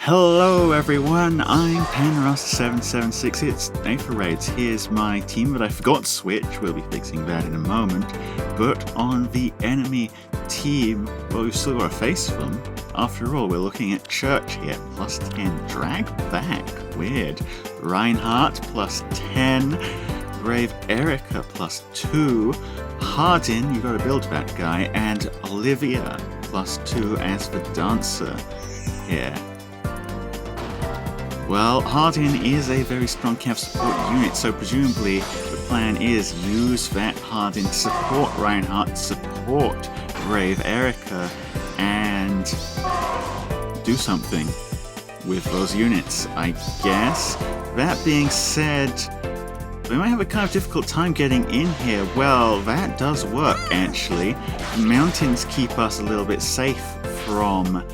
Hello everyone, I'm Penross776, it's Aether Raids. Here's my team that I forgot to switch, we'll be fixing that in a moment. But on the enemy team, well, we've still got to face them. After all, we're looking at Cherche here, plus 10, drag back, weird. Reinhardt, plus 10, Brave Erica, plus 2, Hardin, you gotta build that guy, and Olivia, plus 2 as the dancer here. Well, Hardin is a very strong Cav support unit, so presumably the plan is use that Hardin to support Reinhardt, support Brave Erica, and do something with those units, I guess. That being said, we might have a kind of difficult time getting in here. Well, that does work, actually. The mountains keep us a little bit safe from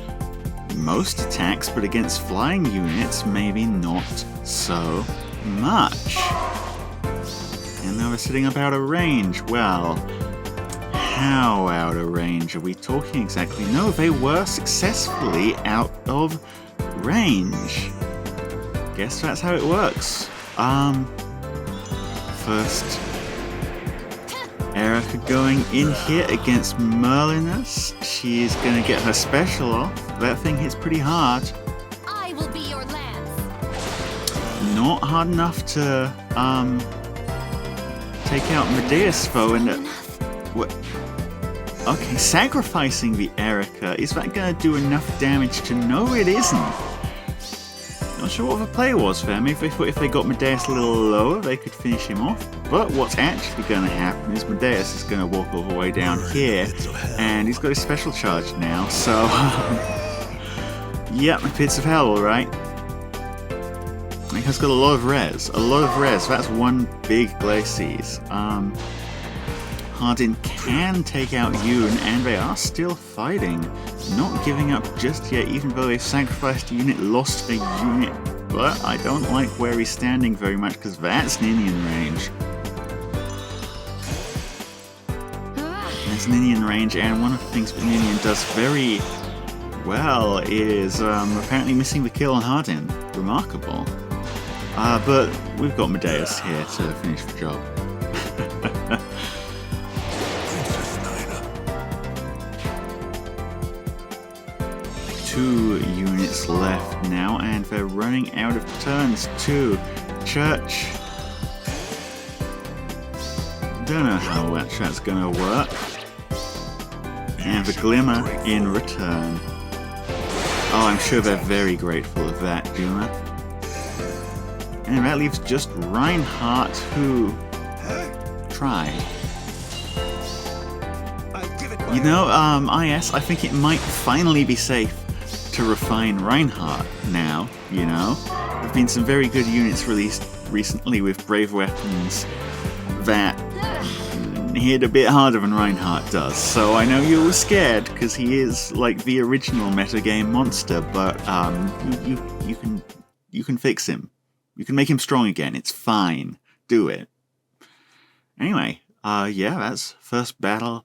most attacks, but against flying units, maybe not so much. And now we're sitting up out of range. Well, how out of range are we talking exactly? No, they were successfully out of range. Guess that's how it works. First, Erica going in here against Merlinus. She's gonna get her special off. That thing hits pretty hard. I will be your lance. Not hard enough to take out Medeus though, and what? Okay, sacrificing the Erica, is that gonna do enough damage to? No, it isn't. Not sure what the play was for them. If they thought if they got Medeus a little lower, they could finish him off. But what's actually going to happen is Medeus is going to walk all the way down here, and he's got his special charge now, so yep, Pits of Hell, alright. He has got a lot of res. That's one big Glacis. Hardin can take out Yoon, and they are still fighting. Not giving up just yet, even though they've sacrificed a unit, lost a unit. But I don't like where he's standing very much, because that's Ninian range. There's Ninian range, and one of the things that Ninian does very well is apparently missing the kill on Hardin. Remarkable. But we've got Medeus here to finish the job. Two units left now, and they're running out of turns too. Cherche. Don't know how that's gonna work. And the Glimmer in return. Oh, I'm sure they're very grateful of that, Juma. And that leaves just Reinhardt, who tried. You know, IS, I think it might finally be safe to refine Reinhardt now, you know. There have been some very good units released recently with brave weapons that hit a bit harder than Reinhardt does, so I know you were scared because he is like the original metagame monster, but you can fix him. You can make him strong again. It's fine. Do it. Anyway, yeah, that's first battle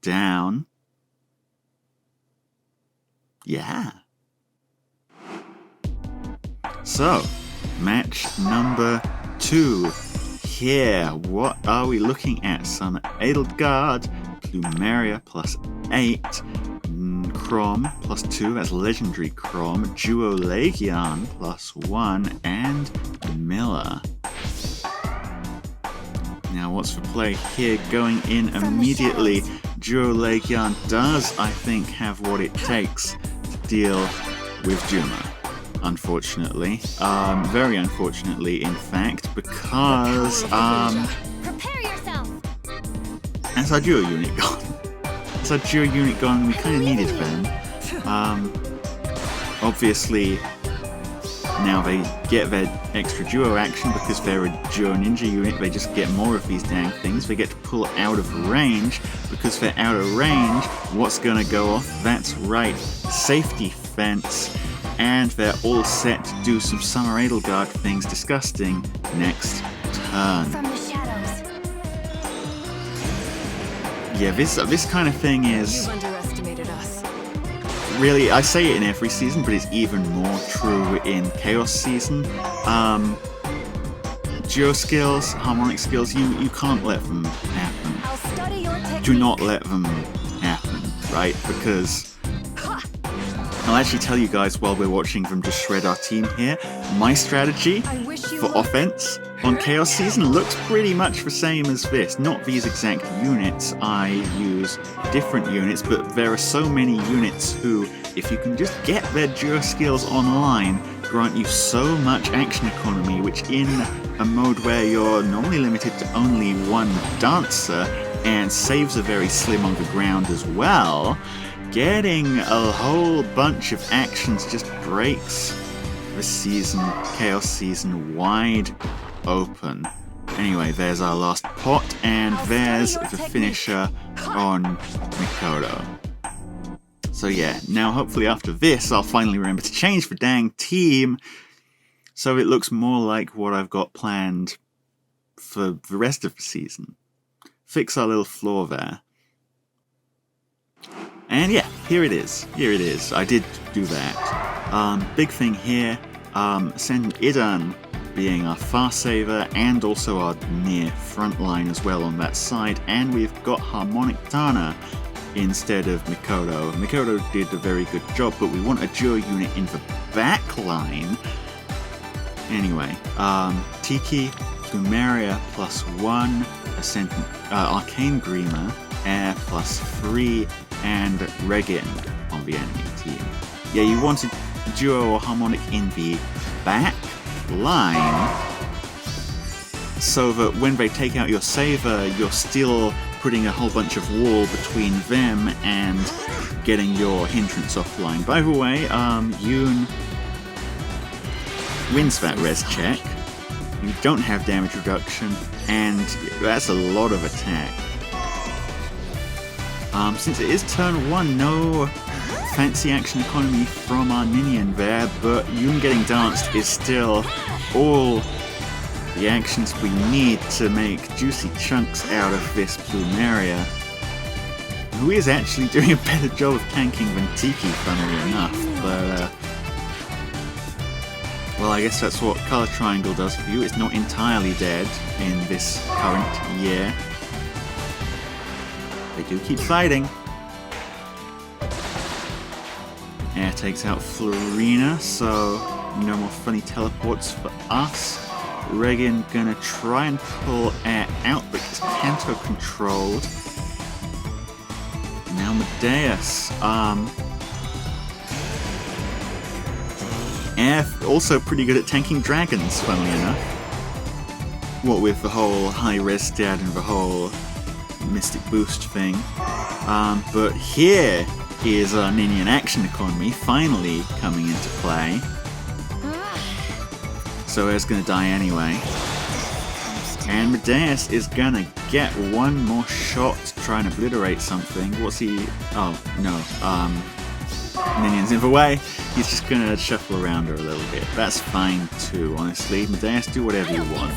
down. Yeah. So, match number 2. Here, what are we looking at? Some Edelgard, Plumeria plus 8, Crom plus 2, that's legendary Crom, Duo Laegjarn plus 1, and Miller. Now, what's the play here? Going in immediately. Duo Laegjarn does, I think, have what it takes to deal with Juma. Unfortunately. Very unfortunately, in fact, because, Prepare yourself. that's our duo unit gone. That's our duo unit gone, we kind of needed them. Obviously, now they get their extra duo action because they're a duo ninja unit, they just get more of these dang things. They get to pull out of range. Because they're out of range, what's gonna go off? That's right, safety fence. And they're all set to do some Summer Edelgard things disgusting next turn. From the shadows. Yeah, this kind of thing is... You underestimated us. really, I say it in every season, but it's even more true in Chaos season. Duo skills, harmonic skills, you can't let them happen. I'll study your technique. Do not let them happen, right? Because I'll actually tell you guys while we're watching them just shred our team here, my strategy for offense on Chaos season looks pretty much the same as this. Not these exact units, I use different units, but there are so many units who, if you can just get their duo skills online, grant you so much action economy, which in a mode where you're normally limited to only one dancer, and saves are very slim on the ground as well, getting a whole bunch of actions just breaks the season, Chaos season, wide open. Anyway, there's our last pot, and there's the finisher on Mikoto. So yeah, now hopefully after this I'll finally remember to change the dang team so it looks more like what I've got planned for the rest of the season. Fix our little flaw there. And yeah, here it is. Here it is. I did do that. Big thing here, send Idan being our far saver and also our near front line as well on that side, and we've got Harmonic Tana instead of Mikoto. Mikoto did a very good job, but we want a duo unit in the back line. Anyway, Tiki, Plumeria +1, Ascendant, Arcane Grima, Air +3, and Regin on the enemy team. Yeah, you wanted duo or harmonic in the back line so that when they take out your saver, you're still putting a whole bunch of wall between them and getting your hindrance offline. By the way, Yoon wins that res check. You don't have damage reduction, and that's a lot of attack. Since it is turn 1, no fancy action economy from our minion there, but Yoon getting danced is still all the actions we need to make juicy chunks out of this Plumeria, who is actually doing a better job of tanking than Tiki, funnily enough, but well, I guess that's what Color Triangle does for you. It's not entirely dead in this current year. They do keep fighting. Air takes out Florina, so no more funny teleports for us. Regin gonna try and pull Air out, but it's Kanto controlled. Now Medeus. Air also pretty good at tanking dragons, funnily enough. What with the whole high res stat and the whole Mystic Boost thing. But here is our Ninian action economy finally coming into play. So Air's gonna die anyway. And Medeus is gonna get one more shot to try and obliterate something. What's he? Oh, no. Ninian's in the way. He's just gonna shuffle around her a little bit. That's fine too, honestly. Medeus, do whatever you want.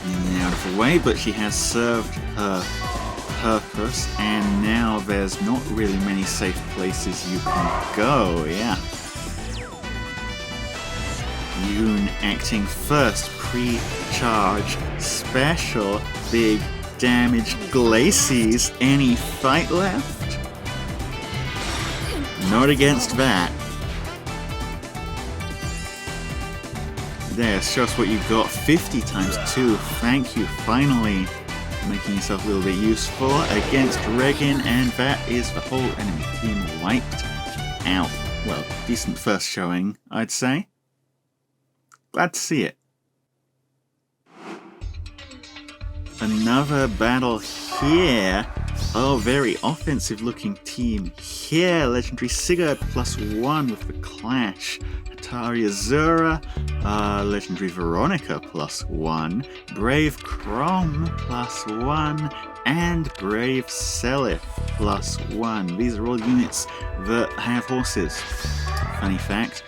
Ninian out of the way, but she has served her purpose, and now there's not really many safe places you can go, yeah. Yoon acting first, pre-charge, special, big damage, Glacies. Any fight left? Not against that. There, show us what you got. 50 times 2. Thank you, finally making yourself a little bit useful against Regin, and that is the whole enemy team wiped out. Well, decent first showing, I'd say. Glad to see it. Another battle here. Oh, very offensive looking team here. Legendary Sigurd +1 with the Clash. Atari Azura, Legendary Veronica +1. Brave Chrome +1. And Brave Selith +1. These are all units that have horses. Funny fact.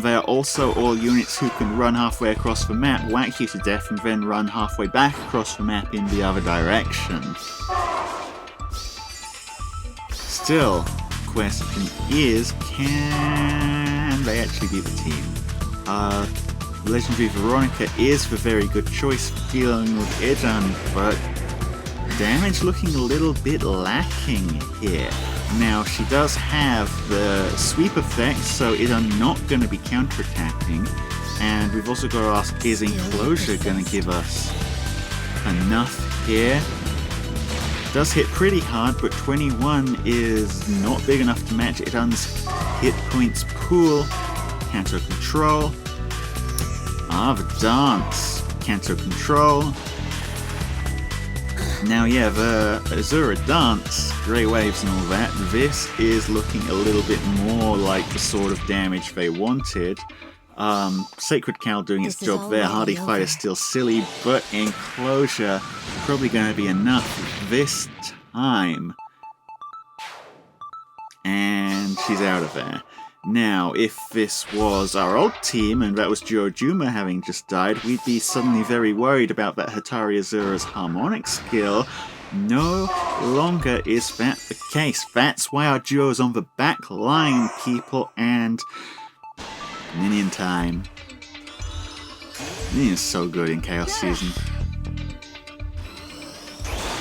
They are also all units who can run halfway across the map, whack you to death, and then run halfway back across the map in the other direction. still, question is, can they actually be the team? Legendary Veronica is the very good choice for dealing with Edel, but damage looking a little bit lacking here. Now, she does have the sweep effect, so Edel not going to be counterattacking. And we've also got to ask, is Enclosure going to give us enough here? Does hit pretty hard, but 21 is not big enough to match Edel's hit points pool. Canto Control. The dance. Canto Control. Now, yeah, the Azura dance, Grey Waves and all that, this is looking a little bit more like the sort of damage they wanted. Sacred Cow doing its job there, Hardy Fight is still silly, but Enclosure probably going to be enough this time. And she's out of there. Now, if this was our old team, and that was Juma having just died, we'd be suddenly very worried about that Hatari Azura's harmonic skill. No longer is that the case. That's why our duo is on the back line, people, and Minion time. Minion is so good in Chaos Season.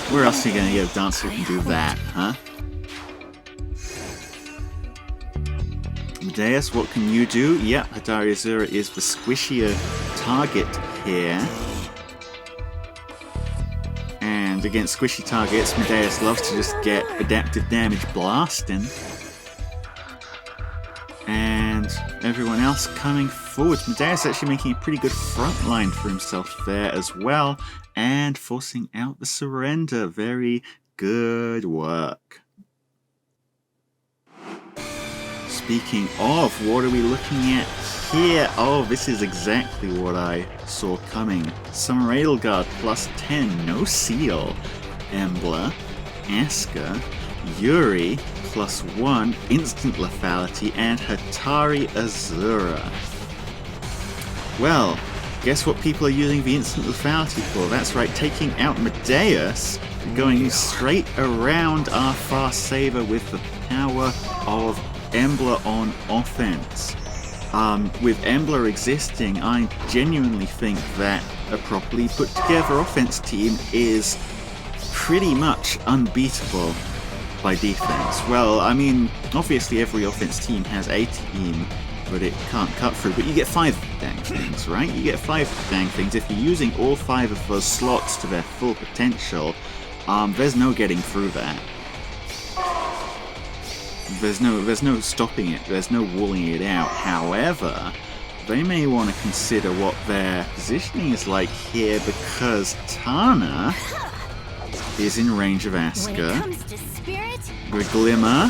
Where else are you going to get a dancer who can do that, huh? Medeus, what can you do? Yep, Hatari Azura is the squishier target here. And against squishy targets, Medeus loves to just get adaptive damage blasting. And everyone else coming forward. Medeus actually making a pretty good front line for himself there as well. And forcing out the surrender. Very good work. Speaking of, what are we looking at here? Oh, this is exactly what I saw coming. Summer Edelgard plus 10, no seal. Embla, Aska, Yuri plus 1, instant lethality, and Hatari Azura. Well, guess what people are using the instant lethality for? That's right, taking out Medeus, going straight around our fast saver with the power of Embla on offense. With Embla existing, I genuinely think that a properly put together offense team is pretty much unbeatable by defense. Well, I mean, obviously every offense team has a team that it can't cut through, but you get 5 dang things, right? You get 5 dang things. If you're using all 5 of those slots to their full potential, there's no getting through that. There's no stopping it, there's no walling it out. However, they may want to consider what their positioning is like here, because Tana is in range of Aska. With Glimmer,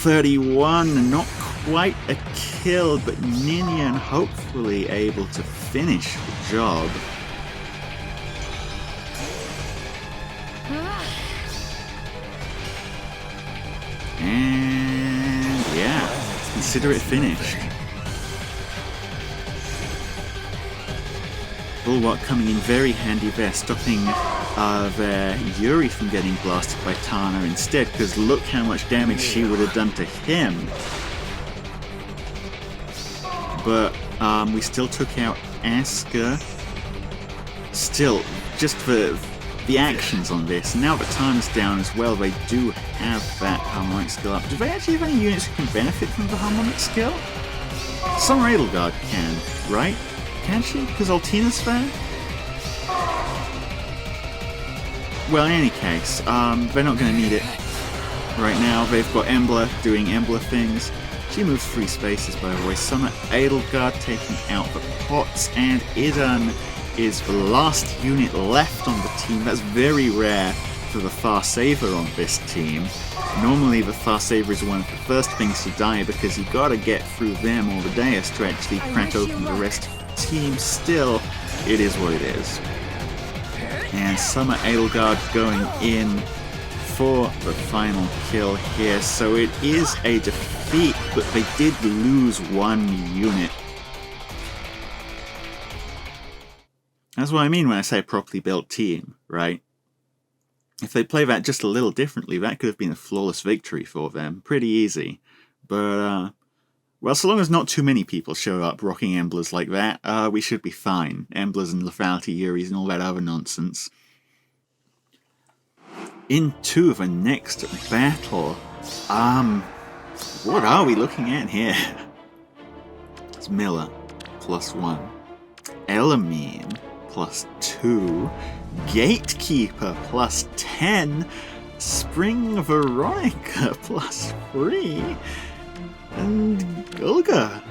31, not quite a kill, but Ninian hopefully able to finish the job. And yeah, consider it finished. Bulwark coming in very handy there, stopping their Yuri from getting blasted by Tana instead, because look how much damage she would have done to him. But we still took out Aska. Still, just for the actions on this, now that Tana's down as well, they do have that harmonic skill up. Do they actually have any units who can benefit from the harmonic skill? Summer Edelgard can, right? Can she? Because Altina's there? Well, in any case, they're not going to need it right now. They've got Embla doing Embla things. She moves 3 spaces, by the way. Summer Edelgard taking out the pots, and Idan is the last unit left on the team. That's very rare for the Fast Saver on this team. Normally the Fast Saver is one of the first things to die, because you gotta get through them or the dais to actually crack open the rest of the team. Still, it is what it is. And Summer Edelgard going in for the final kill here. So it is a defeat, but they did lose 1 unit. That's what I mean when I say a properly built team, right? If they play that just a little differently, that could have been a flawless victory for them. Pretty easy. But, well, so long as not too many people show up rocking Emblas like that, we should be fine. Emblas and lethality Yuris and all that other nonsense. Into the next battle. What are we looking at here? It's Miller, +1. Elamine, +2. Gatekeeper, +10. Spring Veronica, +3. And Olga,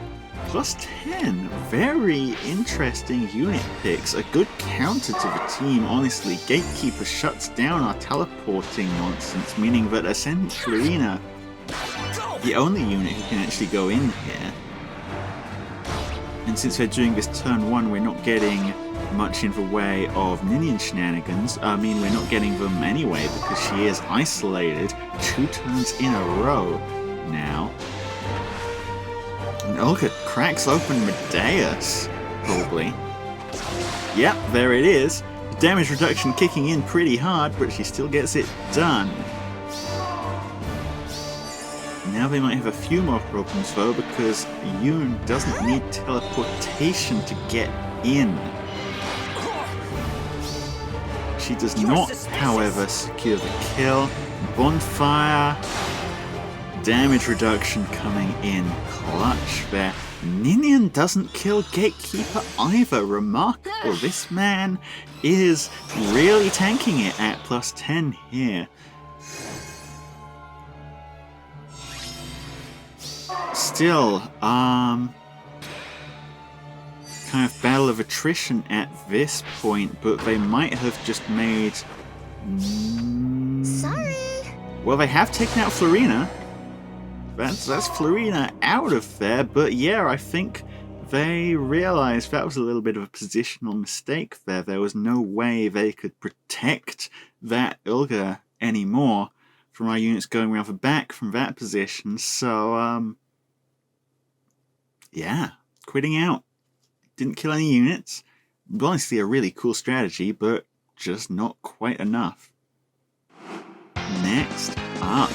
+10. Very interesting unit picks. A good counter to the team, honestly. Gatekeeper shuts down our teleporting nonsense, meaning that Ascendant Florina, the only unit who can actually go in here. And since they're doing this turn 1, we're not getting much in the way of Ninian shenanigans. I mean, we're not getting them anyway because she is isolated 2 turns in a row now. And Olga cracks open Medeus, probably. Yep, there it is. Damage reduction kicking in pretty hard, but she still gets it done. Now they might have a few more problems though, because Yoon doesn't need teleportation to get in. She does not, however, secure the kill. Bonfire. Damage reduction coming in clutch there. Ninian doesn't kill Gatekeeper either. Remarkable. This man is really tanking it at +10 here. Still, kind of battle of attrition at this point, but they might have just made... Sorry. Well, they have taken out Florina. That's Florina out of there, but yeah, I think they realized that was a little bit of a positional mistake there. There was no way they could protect that Olga anymore from our units going around the back from that position, so, yeah, quitting out. Didn't kill any units. Honestly, a really cool strategy, but just not quite enough. Next up.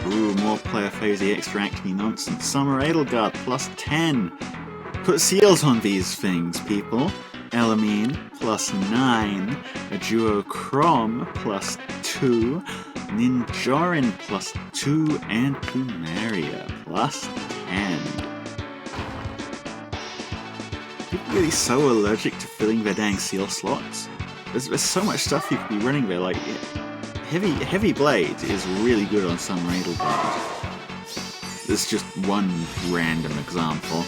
Ooh, more Playerphase extra acne nonsense. Summer Edelgard, +10. Put seals on these things, people. Elamine, +9. A duo Crom, +2. Ninjarin, +2. And Plumeria, +10. People really so allergic to filling their dang seal slots. There's so much stuff you could be running there, like Heavy Blade is really good on some Edelgard. This is just one random example.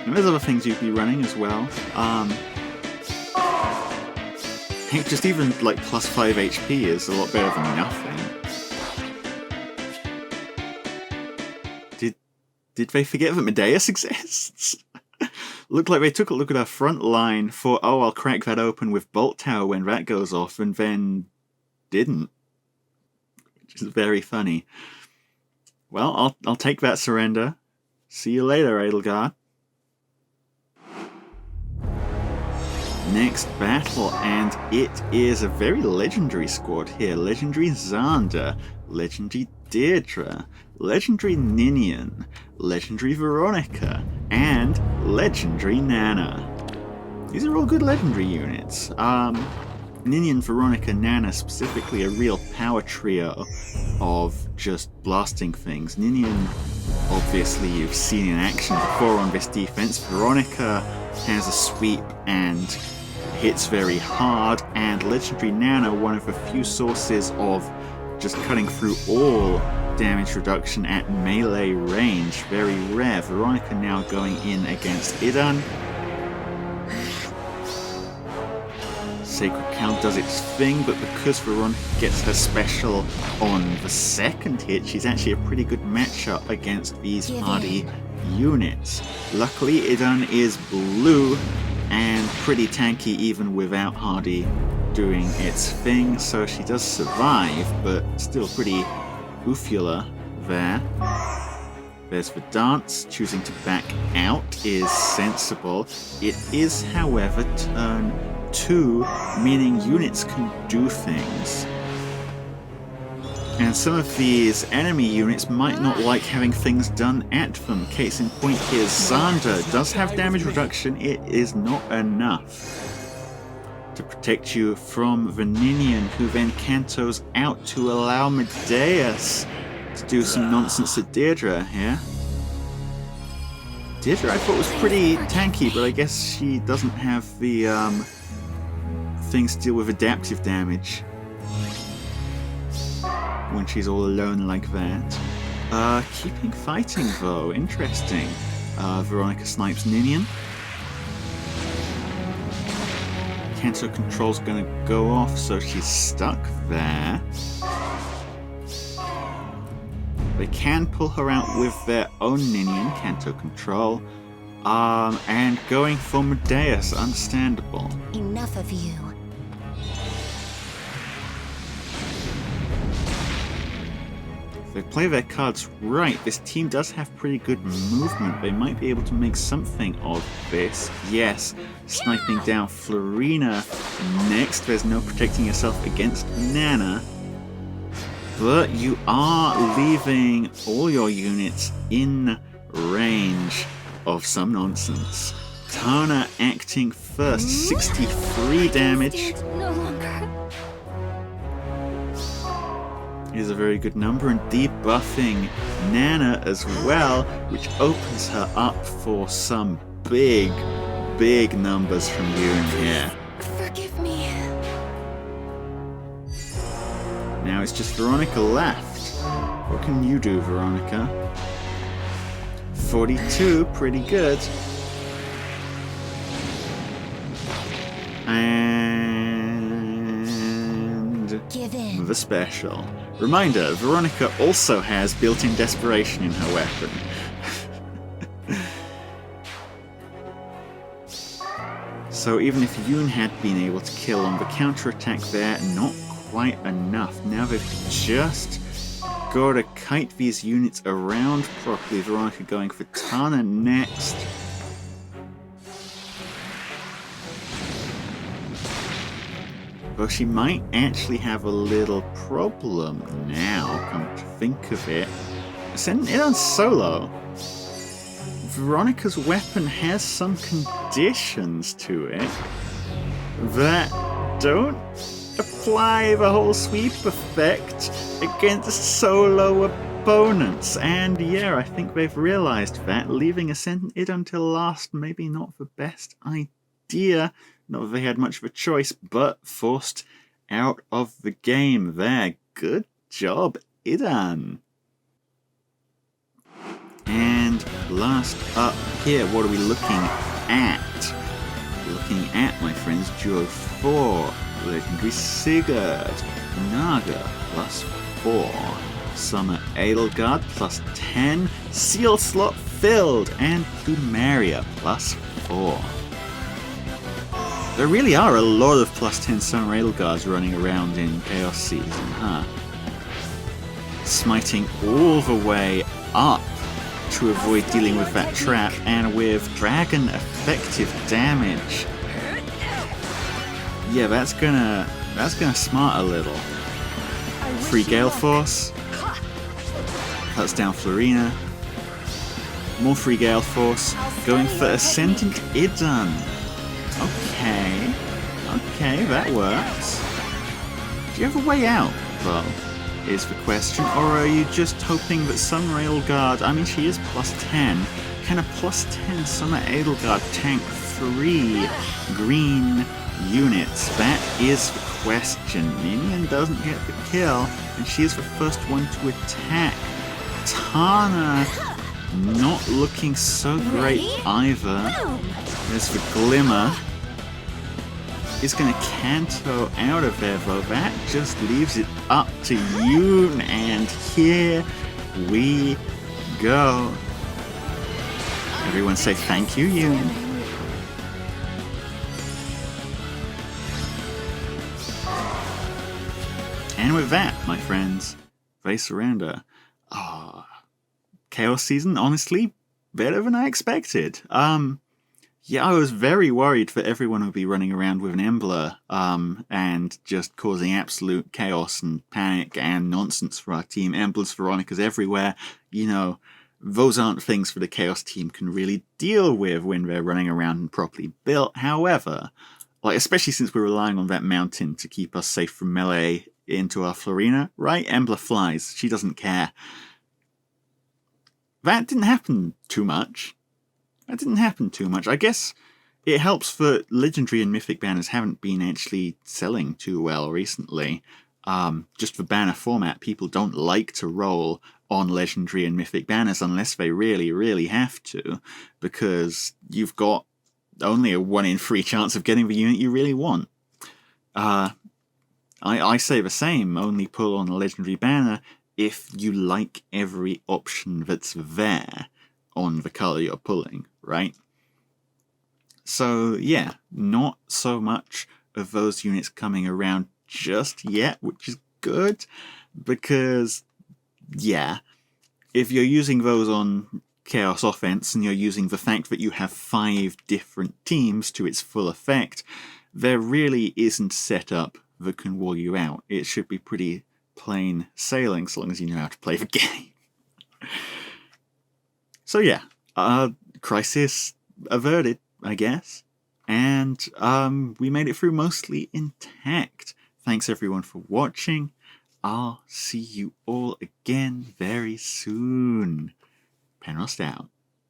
And there's other things you could be running as well. Heck, just even like +5 HP is a lot better than nothing. Did they forget that Medeus exists? Looked like they took a look at our front line for, oh, I'll crack that open with Bolt Tower when that goes off, and then didn't. Which is very funny. Well, I'll take that surrender. See you later, Edelgard. Next battle, and it is a very legendary squad here. Legendary Xander, Legendary Deirdre, Legendary Ninian, Legendary Veronica, and Legendary Nana. These are all good legendary units. Ninian, Veronica, Nana specifically a real power trio of just blasting things. Ninian, obviously you've seen in action before on this defense. Veronica has a sweep and hits very hard, and Legendary Nana, one of the few sources of just cutting through all damage reduction at melee range. Very rare. Veronica now going in against Idan. Sacred Count does its thing, but because Veronica gets her special on the second hit, she's actually a pretty good matchup against these hardy units. Luckily, Idan is blue and pretty tanky even without Hardy doing its thing, so she does survive, but still pretty oofula there. There's Verdance, choosing to back out is sensible. It is, however, turn 2, meaning units can do things. And some of these enemy units might not like having things done at them. Case in point here, Xander does have damage reduction, it is not enough to protect you from Vaninian, who then cantos out to allow Medeus to do some nonsense to Deirdre here. Deirdre I thought was pretty tanky, but I guess she doesn't have the things to deal with adaptive damage when she's all alone like that. Keeping fighting though, interesting. Veronica snipes Ninian. Canto control's gonna go off, so she's stuck there. They can pull her out with their own Ninian, Canto control. And going for Medeus, understandable. Enough of you. If they play their cards right, this team does have pretty good movement. They might be able to make something of this. Yes, sniping down Florina. Next, there's no protecting yourself against Nana. But you are leaving all your units in range of some nonsense. Tana acting first, 63 damage. No longer. Is a very good number, and debuffing Nana as well, which opens her up for some big numbers from Yun here. Forgive me. Now it's just Veronica left. What can you do, Veronica? 42, pretty good. And Give in. the special. Reminder, Veronica also has built-in desperation in her weapon. So even if Yoon had been able to kill on the counterattack there, not quite enough. Now they've just got to kite these units around properly. Veronica going for Tana next. Though she might actually have a little problem now, come to think of it. Sending it on solo. Veronica's weapon has some conditions to it that don't apply the whole sweep effect against solo opponents. And yeah, I think they've realized that. Leaving Ascendant Id until last, maybe not the best idea. Not that they had much of a choice, but forced out of the game there. Good job, Idan. And last up here, what are we looking at? Looking at, my friends, Duo 4, Legendary Sigurd, Naga, +4, Summer Edelgard, +10, Seal Slot filled, and Plumeria, +4. There really are a lot of +10 Summer Edelgards running around in Chaos Season, huh? Smiting all the way up to avoid dealing with that trap, and with dragon effective damage. Yeah, that's gonna smart a little. Free Gale Force. Cuts down Florina. More Free Gale Force. Going for Ascendant Idan. Okay, that works. Do you have a way out, though? Is the question, or are you just hoping that Summer Edelgard, I mean she is +10, can a +10 Summer Edelgard tank 3 green units? That is the question. Minion doesn't get the kill, and she is the first one to attack. Tana not looking so great either. There's the Glimmer. Is going to canto out of there, though. That just leaves it up to Yoon, and here we go. Everyone say thank you, Yoon. And with that, my friends, they surrender. Chaos season, honestly, better than I expected. Yeah, I was very worried that everyone would be running around with an Embla, and just causing absolute chaos and panic and nonsense for our team. Emblas, Veronicas everywhere. You know, those aren't things that the Chaos team can really deal with when they're running around and properly built. However, like, especially since we're relying on that mountain to keep us safe from melee into our Florina, right? Embla flies. She doesn't care. That didn't happen too much. I guess it helps that Legendary and Mythic banners haven't been actually selling too well recently. Just for banner format, people don't like to roll on Legendary and Mythic banners unless they really, really have to, because you've got only a 1 in 3 chance of getting the unit you really want. I say the same, only pull on a Legendary banner if you like every option that's there on the colour you're pulling, right? So yeah, not so much of those units coming around just yet, which is good, because yeah, if you're using those on Chaos offense and you're using the fact that you have 5 different teams to its full effect, there really isn't set up that can wall you out. It should be pretty plain sailing so long as you know how to play the game. So yeah, crisis averted, I guess, and we made it through mostly intact. Thanks everyone for watching. I'll see you all again very soon. Penrost out.